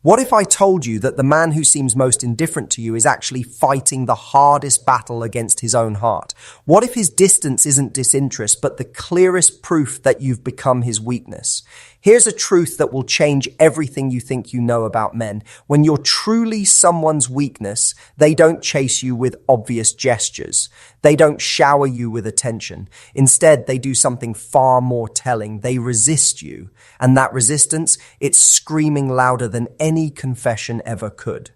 What if I told you that the man who seems most indifferent to you is actually fighting the hardest battle against his own heart? What if his distance isn't disinterest, but the clearest proof that you've become his weakness? Here's a truth that will change everything you think you know about men. When you're truly someone's weakness, they don't chase you with obvious gestures. They don't shower you with attention. Instead, they do something far more telling. They resist you. And that resistance, it's screaming louder than any confession ever could.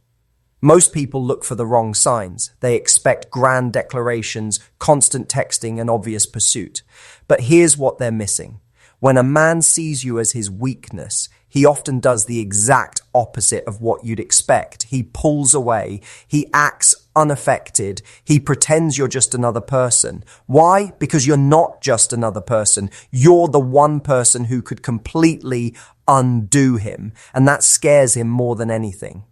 Most people look for the wrong signs. They expect grand declarations, constant texting, and obvious pursuit. But here's what they're missing. When a man sees you as his weakness, he often does the exact opposite of what you'd expect. He pulls away. He acts unaffected. He pretends you're just another person. Why? Because you're not just another person. You're the one person who could completely undo him. And that scares him more than anything.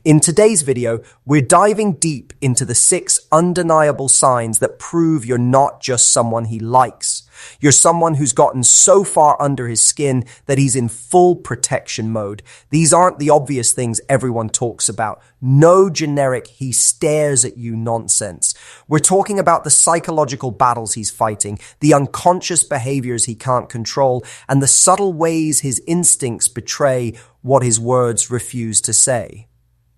In today's video, we're diving deep into the 6 undeniable signs that prove you're not just someone he likes. You're someone who's gotten so far under his skin that he's in full protection mode. These aren't the obvious things everyone talks about. No generic "he stares at you" nonsense. We're talking about the psychological battles he's fighting, the unconscious behaviors he can't control, and the subtle ways his instincts betray what his words refuse to say.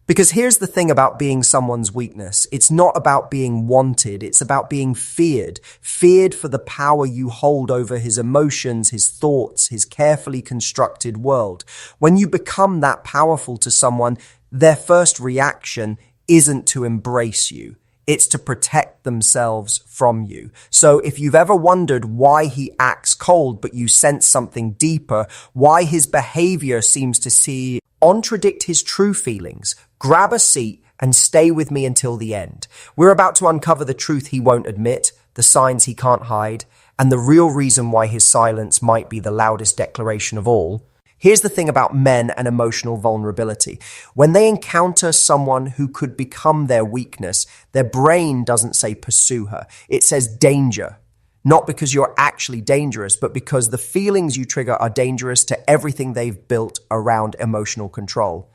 Because here's the thing about being someone's weakness. It's not about being wanted. It's about being feared. Feared for the power you hold over his emotions, his thoughts, his carefully constructed world. When you become that powerful to someone, their first reaction isn't to embrace you. It's to protect themselves from you. So if you've ever wondered why he acts cold, but you sense something deeper, why his behavior seems to contradict his true feelings, grab a seat and stay with me until the end. We're about to uncover the truth he won't admit, the signs he can't hide, and the real reason why his silence might be the loudest declaration of all. Here's the thing about men and emotional vulnerability. When they encounter someone who could become their weakness, their brain doesn't say pursue her. It says danger. Not because you're actually dangerous, but because the feelings you trigger are dangerous to everything they've built around emotional control.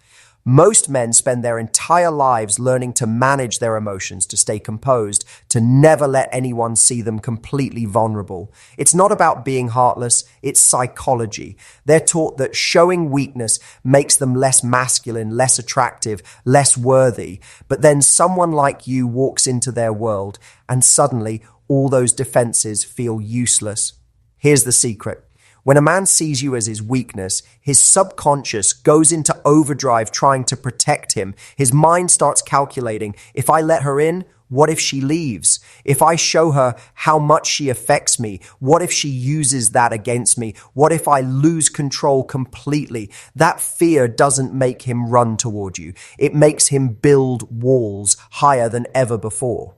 Most men spend their entire lives learning to manage their emotions, to stay composed, to never let anyone see them completely vulnerable. It's not about being heartless, it's psychology. They're taught that showing weakness makes them less masculine, less attractive, less worthy. But then someone like you walks into their world, and suddenly all those defenses feel useless. Here's the secret. When a man sees you as his weakness, his subconscious goes into overdrive trying to protect him. His mind starts calculating, if I let her in, what if she leaves? If I show her how much she affects me, what if she uses that against me? What if I lose control completely? That fear doesn't make him run toward you. It makes him build walls higher than ever before.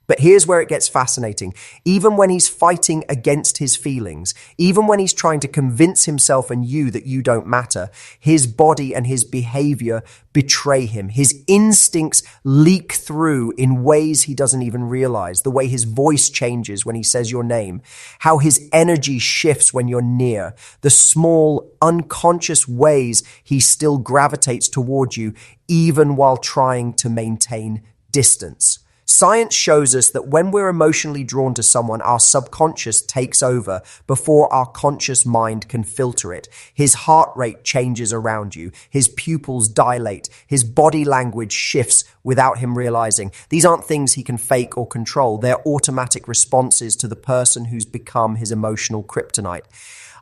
But here's where it gets fascinating. Even when he's fighting against his feelings, even when he's trying to convince himself and you that you don't matter, his body and his behavior betray him. His instincts leak through in ways he doesn't even realize. The way his voice changes when he says your name, how his energy shifts when you're near, the small, unconscious ways he still gravitates toward you, even while trying to maintain distance. Science shows us that when we're emotionally drawn to someone, our subconscious takes over before our conscious mind can filter it. His heart rate changes around you. His pupils dilate. His body language shifts without him realizing. These aren't things he can fake or control. They're automatic responses to the person who's become his emotional kryptonite.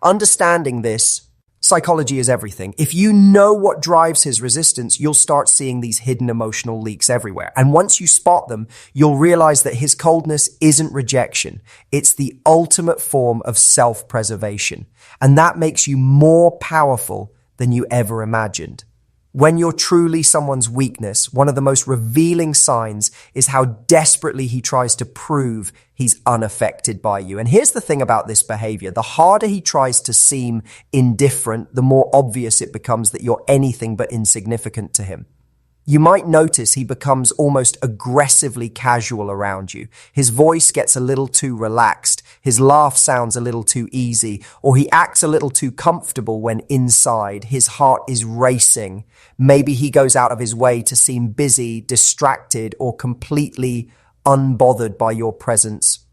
Understanding this, psychology is everything. If you know what drives his resistance, you'll start seeing these hidden emotional leaks everywhere. And once you spot them, you'll realize that his coldness isn't rejection. It's the ultimate form of self-preservation. And that makes you more powerful than you ever imagined. When you're truly someone's weakness, one of the most revealing signs is how desperately he tries to prove he's unaffected by you. And here's the thing about this behavior. The harder he tries to seem indifferent, the more obvious it becomes that you're anything but insignificant to him. You might notice he becomes almost aggressively casual around you. His voice gets a little too relaxed, his laugh sounds a little too easy, or he acts a little too comfortable when inside. His heart is racing. Maybe he goes out of his way to seem busy, distracted, or completely unbothered by your presence.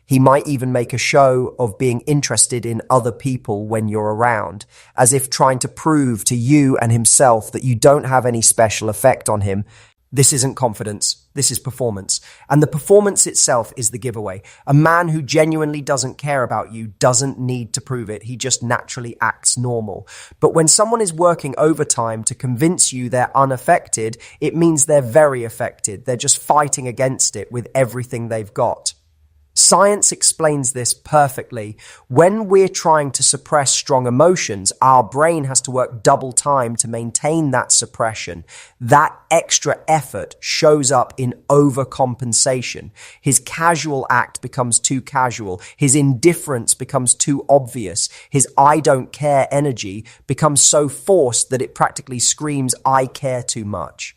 He might even make a show of being interested in other people when you're around, as if trying to prove to you and himself that you don't have any special effect on him. This isn't confidence, this is performance. And the performance itself is the giveaway. A man who genuinely doesn't care about you doesn't need to prove it, he just naturally acts normal. But when someone is working overtime to convince you they're unaffected, it means they're very affected. They're just fighting against it with everything they've got. Science explains this perfectly. When we're trying to suppress strong emotions, our brain has to work double time to maintain that suppression. That extra effort shows up in overcompensation. His casual act becomes too casual. His indifference becomes too obvious. His I don't care energy becomes so forced that it practically screams, I care too much.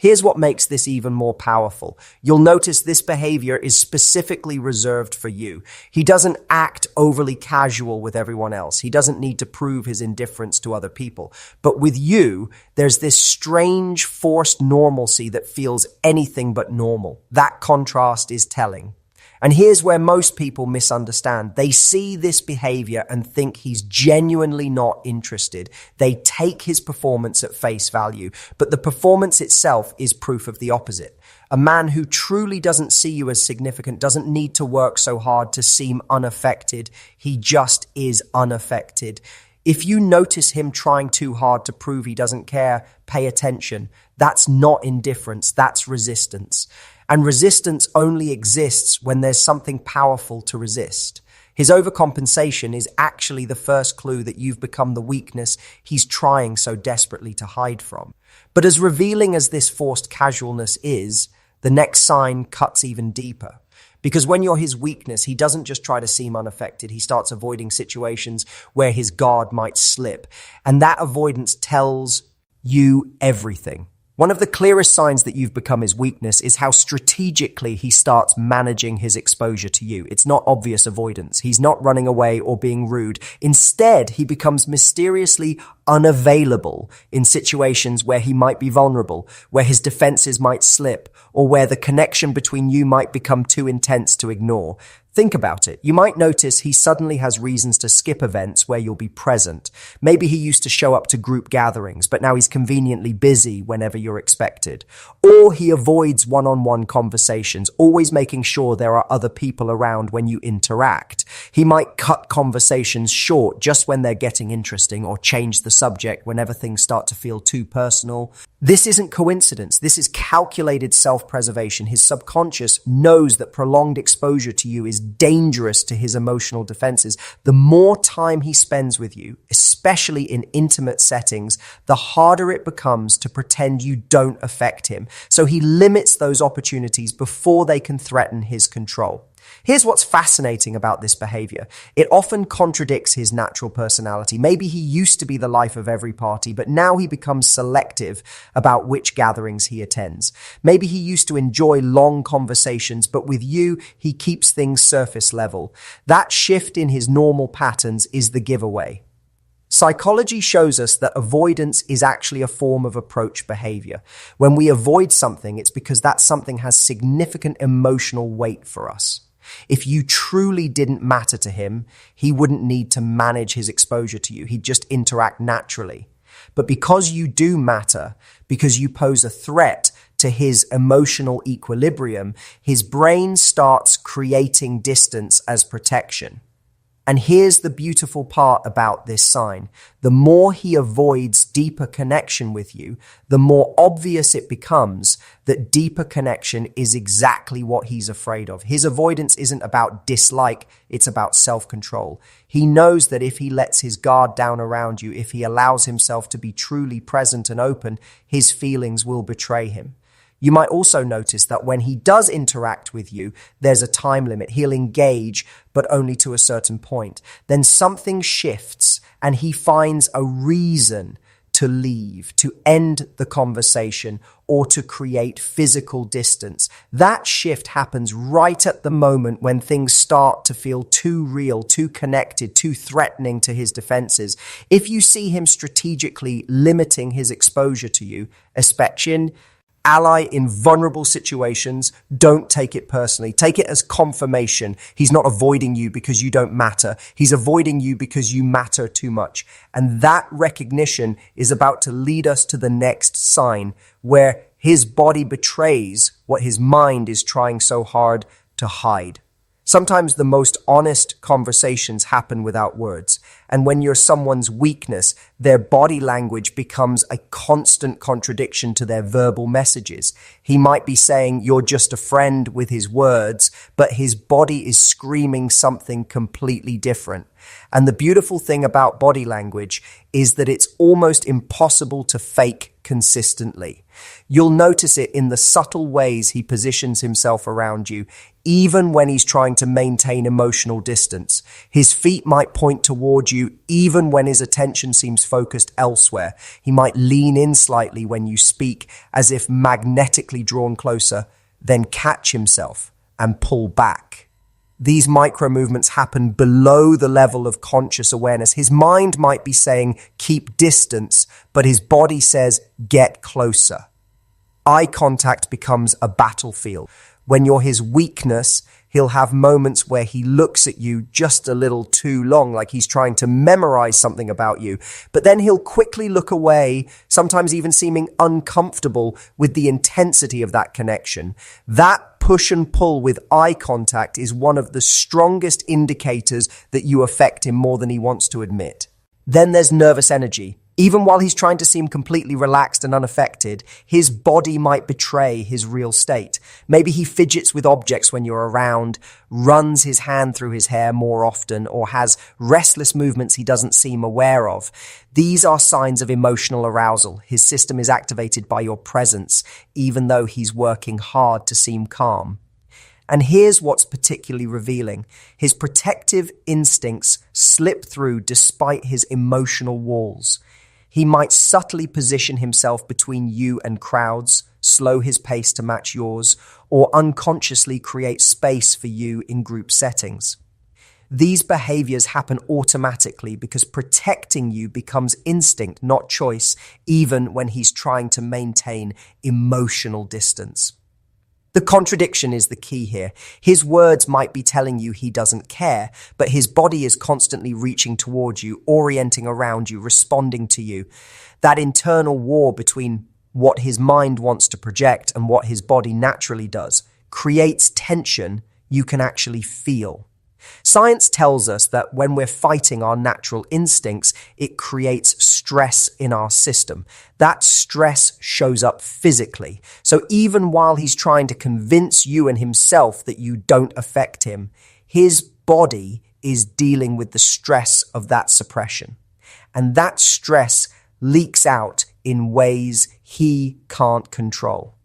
Here's what makes this even more powerful. You'll notice this behavior is specifically reserved for you. He doesn't act overly casual with everyone else. He doesn't need to prove his indifference to other people. But with you, there's this strange forced normalcy that feels anything but normal. That contrast is telling. And here's where most people misunderstand. They see this behavior and think he's genuinely not interested. They take his performance at face value, but the performance itself is proof of the opposite. A man who truly doesn't see you as significant doesn't need to work so hard to seem unaffected. He just is unaffected. If you notice him trying too hard to prove he doesn't care, pay attention. That's not indifference, that's resistance. And resistance only exists when there's something powerful to resist. His overcompensation is actually the first clue that you've become the weakness he's trying so desperately to hide from. But as revealing as this forced casualness is, the next sign cuts even deeper. Because when you're his weakness, he doesn't just try to seem unaffected. He starts avoiding situations where his guard might slip. And that avoidance tells you everything. One of the clearest signs that you've become his weakness is how strategically he starts managing his exposure to you. It's not obvious avoidance. He's not running away or being rude. Instead, he becomes mysteriously unavailable in situations where he might be vulnerable, where his defenses might slip, or where the connection between you might become too intense to ignore. Think about it. You might notice he suddenly has reasons to skip events where you'll be present. Maybe he used to show up to group gatherings, but now he's conveniently busy whenever you're expected. Or he avoids one-on-one conversations, always making sure there are other people around when you interact. He might cut conversations short just when they're getting interesting, or change the subject whenever things start to feel too personal. This isn't coincidence. This is calculated self-preservation. His subconscious knows that prolonged exposure to you is dangerous to his emotional defenses. The more time he spends with you, especially in intimate settings, the harder it becomes to pretend you don't affect him. So he limits those opportunities before they can threaten his control. Here's what's fascinating about this behavior. It often contradicts his natural personality. Maybe he used to be the life of every party, but now he becomes selective about which gatherings he attends. Maybe he used to enjoy long conversations, but with you, he keeps things surface level. That shift in his normal patterns is the giveaway. Psychology shows us that avoidance is actually a form of approach behavior. When we avoid something, it's because that something has significant emotional weight for us. If you truly didn't matter to him, he wouldn't need to manage his exposure to you. He'd just interact naturally. But because you do matter, because you pose a threat to his emotional equilibrium, his brain starts creating distance as protection. And here's the beautiful part about this sign. The more he avoids deeper connection with you, the more obvious it becomes that deeper connection is exactly what he's afraid of. His avoidance isn't about dislike, it's about self-control. He knows that if he lets his guard down around you, if he allows himself to be truly present and open, his feelings will betray him. You might also notice that when he does interact with you, there's a time limit. He'll engage, but only to a certain point. Then something shifts and he finds a reason to leave, to end the conversation, or to create physical distance. That shift happens right at the moment when things start to feel too real, too connected, too threatening to his defenses. If you see him strategically limiting his exposure to you, especially ally in vulnerable situations, don't take it personally. Take it as confirmation. He's not avoiding you because you don't matter. He's avoiding you because you matter too much. And that recognition is about to lead us to the next sign, where his body betrays what his mind is trying so hard to hide. Sometimes the most honest conversations happen without words. And when you're someone's weakness, their body language becomes a constant contradiction to their verbal messages. He might be saying you're just a friend with his words, but his body is screaming something completely different. And the beautiful thing about body language is that it's almost impossible to fake consistently. You'll notice it in the subtle ways he positions himself around you, even when he's trying to maintain emotional distance. His feet might point toward you, even when his attention seems focused elsewhere. He might lean in slightly when you speak, as if magnetically drawn closer, then catch himself and pull back. These micro movements happen below the level of conscious awareness. His mind might be saying, keep distance, but his body says, get closer. Eye contact becomes a battlefield. When you're his weakness, he'll have moments where he looks at you just a little too long, like he's trying to memorize something about you. But then he'll quickly look away, sometimes even seeming uncomfortable with the intensity of that connection. That push and pull with eye contact is one of the strongest indicators that you affect him more than he wants to admit. Then there's nervous energy. Even while he's trying to seem completely relaxed and unaffected, his body might betray his real state. Maybe he fidgets with objects when you're around, runs his hand through his hair more often, or has restless movements he doesn't seem aware of. These are signs of emotional arousal. His system is activated by your presence, even though he's working hard to seem calm. And here's what's particularly revealing. His protective instincts slip through despite his emotional walls. He might subtly position himself between you and crowds, slow his pace to match yours, or unconsciously create space for you in group settings. These behaviors happen automatically because protecting you becomes instinct, not choice, even when he's trying to maintain emotional distance. The contradiction is the key here. His words might be telling you he doesn't care, but his body is constantly reaching towards you, orienting around you, responding to you. That internal war between what his mind wants to project and what his body naturally does creates tension you can actually feel. Science tells us that when we're fighting our natural instincts, it creates stress in our system. That stress shows up physically. So even while he's trying to convince you and himself that you don't affect him, his body is dealing with the stress of that suppression. And that stress leaks out in ways he can't control.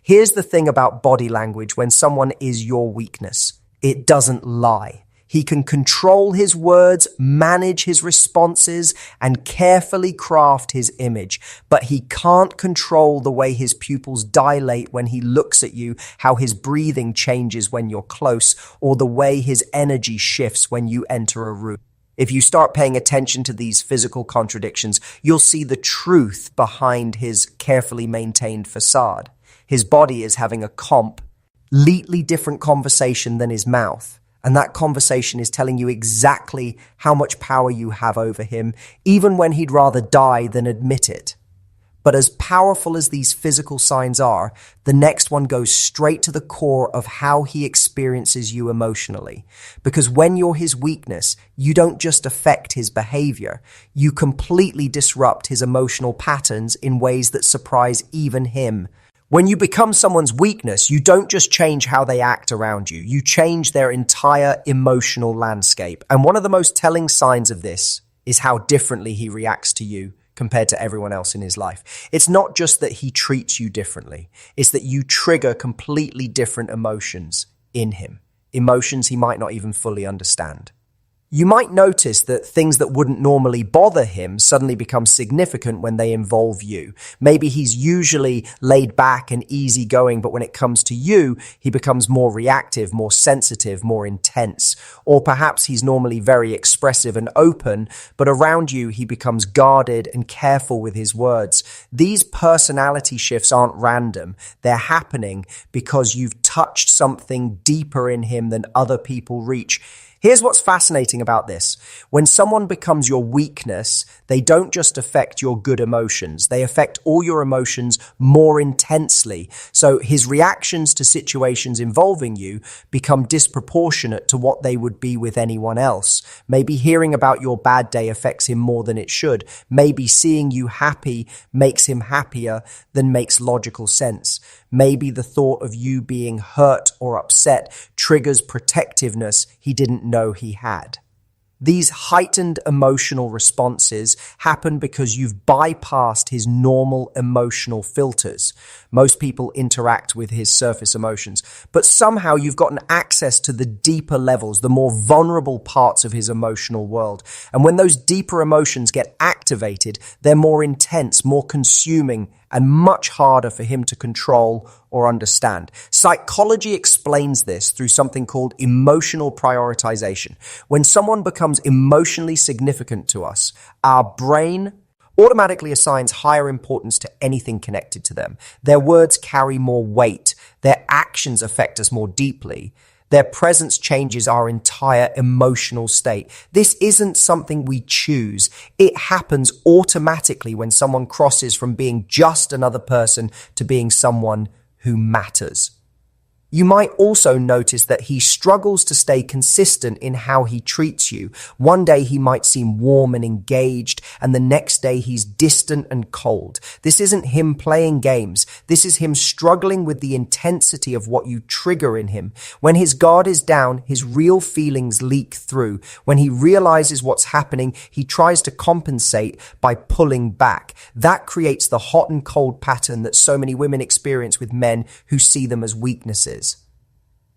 Here's the thing about body language when someone is your weakness. It doesn't lie. He can control his words, manage his responses, and carefully craft his image. But he can't control the way his pupils dilate when he looks at you, how his breathing changes when you're close, or the way his energy shifts when you enter a room. If you start paying attention to these physical contradictions, you'll see the truth behind his carefully maintained facade. His body is having a completely different conversation than his mouth. And that conversation is telling you exactly how much power you have over him, even when he'd rather die than admit it. But as powerful as these physical signs are, the next one goes straight to the core of how he experiences you emotionally. Because when you're his weakness, you don't just affect his behavior, you completely disrupt his emotional patterns in ways that surprise even him. When you become someone's weakness, you don't just change how they act around you, you change their entire emotional landscape. And one of the most telling signs of this is how differently he reacts to you compared to everyone else in his life. It's not just that he treats you differently, it's that you trigger completely different emotions in him, emotions he might not even fully understand. You might notice that things that wouldn't normally bother him suddenly become significant when they involve you. Maybe he's usually laid back and easygoing, but when it comes to you, he becomes more reactive, more sensitive, more intense. Or perhaps he's normally very expressive and open, but around you, he becomes guarded and careful with his words. These personality shifts aren't random. They're happening because you've touched something deeper in him than other people reach. Here's what's fascinating about this. When someone becomes your weakness, they don't just affect your good emotions. They affect all your emotions more intensely. So his reactions to situations involving you become disproportionate to what they would be with anyone else. Maybe hearing about your bad day affects him more than it should. Maybe seeing you happy makes him happier than makes logical sense. Maybe the thought of you being hurt or upset triggers protectiveness he didn't know he had. These heightened emotional responses happen because you've bypassed his normal emotional filters. Most people interact with his surface emotions, but somehow you've gotten access to the deeper levels, the more vulnerable parts of his emotional world. And when those deeper emotions get activated, they're more intense, more consuming, and much harder for him to control or understand. Psychology explains this through something called emotional prioritization. When someone becomes emotionally significant to us, our brain automatically assigns higher importance to anything connected to them. Their words carry more weight. Their actions affect us more deeply. Their presence changes our entire emotional state. This isn't something we choose. It happens automatically when someone crosses from being just another person to being someone who matters. You might also notice that he struggles to stay consistent in how he treats you. One day he might seem warm and engaged, and the next day he's distant and cold. This isn't him playing games. This is him struggling with the intensity of what you trigger in him. When his guard is down, his real feelings leak through. When he realizes what's happening, he tries to compensate by pulling back. That creates the hot and cold pattern that so many women experience with men who see them as weaknesses.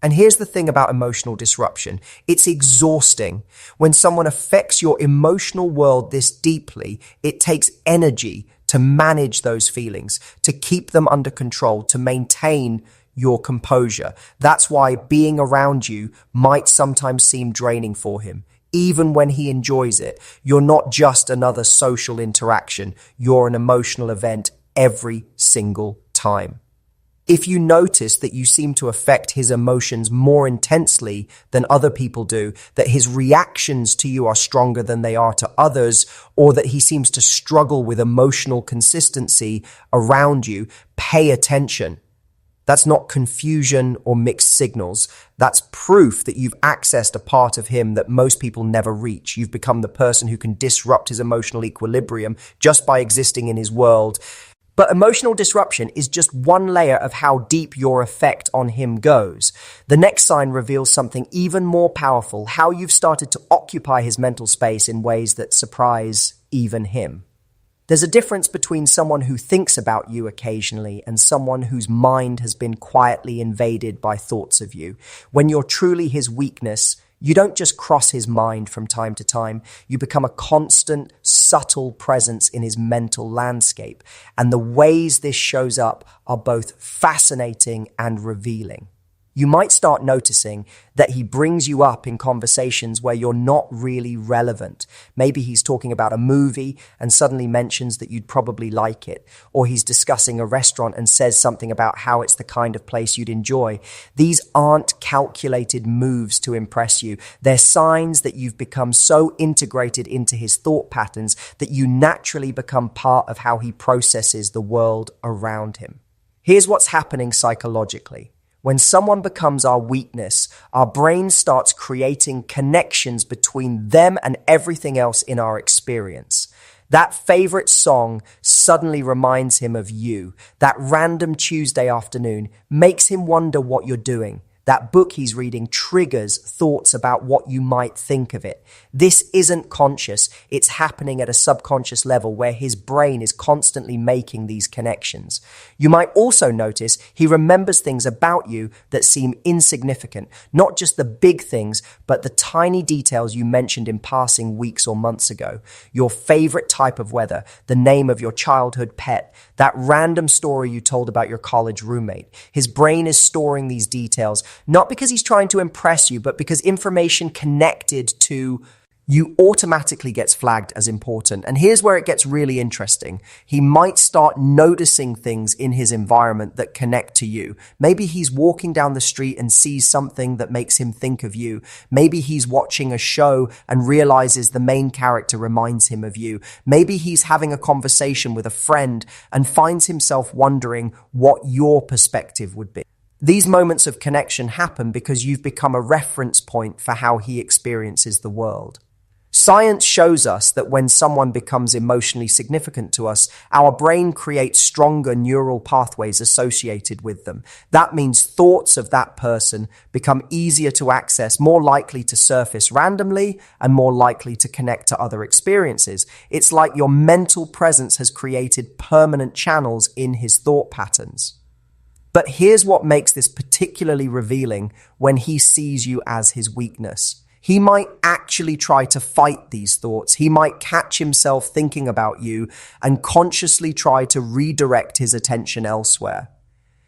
And here's the thing about emotional disruption. It's exhausting. When someone affects your emotional world this deeply, it takes energy to manage those feelings, to keep them under control, to maintain your composure. That's why being around you might sometimes seem draining for him. Even when he enjoys it, you're not just another social interaction. You're an emotional event every single time. If you notice that you seem to affect his emotions more intensely than other people do, that his reactions to you are stronger than they are to others, or that he seems to struggle with emotional consistency around you, pay attention. That's not confusion or mixed signals. That's proof that you've accessed a part of him that most people never reach. You've become the person who can disrupt his emotional equilibrium just by existing in his world. But emotional disruption is just one layer of how deep your effect on him goes. The next sign reveals something even more powerful, how you've started to occupy his mental space in ways that surprise even him. There's a difference between someone who thinks about you occasionally and someone whose mind has been quietly invaded by thoughts of you. When you're truly his weakness, you don't just cross his mind from time to time. You become a constant, subtle presence in his mental landscape. And the ways this shows up are both fascinating and revealing. You might start noticing that he brings you up in conversations where you're not really relevant. Maybe he's talking about a movie and suddenly mentions that you'd probably like it. Or he's discussing a restaurant and says something about how it's the kind of place you'd enjoy. These aren't calculated moves to impress you. They're signs that you've become so integrated into his thought patterns that you naturally become part of how he processes the world around him. Here's what's happening psychologically. When someone becomes our weakness, our brain starts creating connections between them and everything else in our experience. That favorite song suddenly reminds him of you. That random Tuesday afternoon makes him wonder what you're doing. That book he's reading triggers thoughts about what you might think of it. This isn't conscious. It's happening at a subconscious level where his brain is constantly making these connections. You might also notice he remembers things about you that seem insignificant, not just the big things, but the tiny details you mentioned in passing weeks or months ago. Your favorite type of weather, the name of your childhood pet, that random story you told about your college roommate. His brain is storing these details, not because he's trying to impress you, but because information connected to you automatically gets flagged as important. And here's where it gets really interesting. He might start noticing things in his environment that connect to you. Maybe he's walking down the street and sees something that makes him think of you. Maybe he's watching a show and realizes the main character reminds him of you. Maybe he's having a conversation with a friend and finds himself wondering what your perspective would be. These moments of connection happen because you've become a reference point for how he experiences the world. Science shows us that when someone becomes emotionally significant to us, our brain creates stronger neural pathways associated with them. That means thoughts of that person become easier to access, more likely to surface randomly, and more likely to connect to other experiences. It's like your mental presence has created permanent channels in his thought patterns. But here's what makes this particularly revealing when he sees you as his weakness. He might actually try to fight these thoughts. He might catch himself thinking about you and consciously try to redirect his attention elsewhere.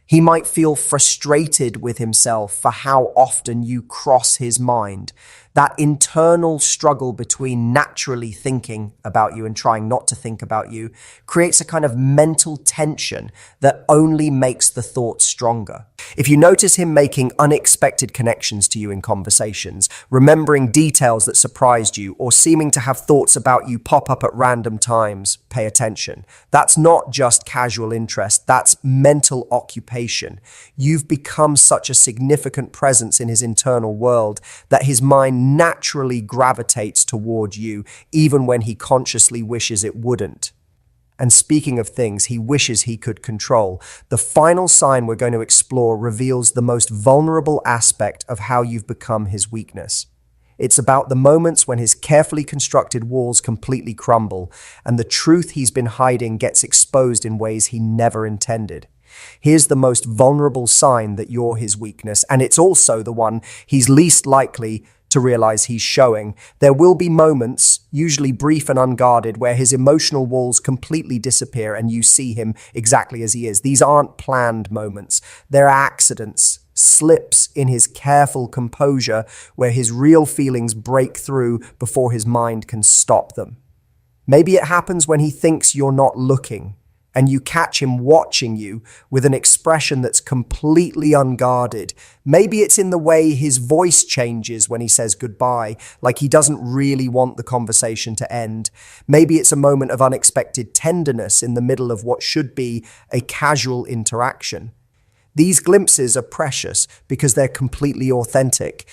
He might feel frustrated with himself for how often you cross his mind. That internal struggle between naturally thinking about you and trying not to think about you creates a kind of mental tension that only makes the thought stronger. If you notice him making unexpected connections to you in conversations, remembering details that surprised you, or seeming to have thoughts about you pop up at random times, pay attention. That's not just casual interest, that's mental occupation. You've become such a significant presence in his internal world that his mind naturally gravitates toward you, even when he consciously wishes it wouldn't. And speaking of things he wishes he could control, the final sign we're going to explore reveals the most vulnerable aspect of how you've become his weakness. It's about the moments when his carefully constructed walls completely crumble, and the truth he's been hiding gets exposed in ways he never intended. Here's the most vulnerable sign that you're his weakness, and it's also the one he's least likely to realize he's showing. There will be moments, usually brief and unguarded, where his emotional walls completely disappear and you see him exactly as he is. These aren't planned moments. They're accidents, slips in his careful composure where his real feelings break through before his mind can stop them. Maybe it happens when he thinks you're not looking, and you catch him watching you with an expression that's completely unguarded. Maybe it's in the way his voice changes when he says goodbye, like he doesn't really want the conversation to end. Maybe it's a moment of unexpected tenderness in the middle of what should be a casual interaction. These glimpses are precious because they're completely authentic.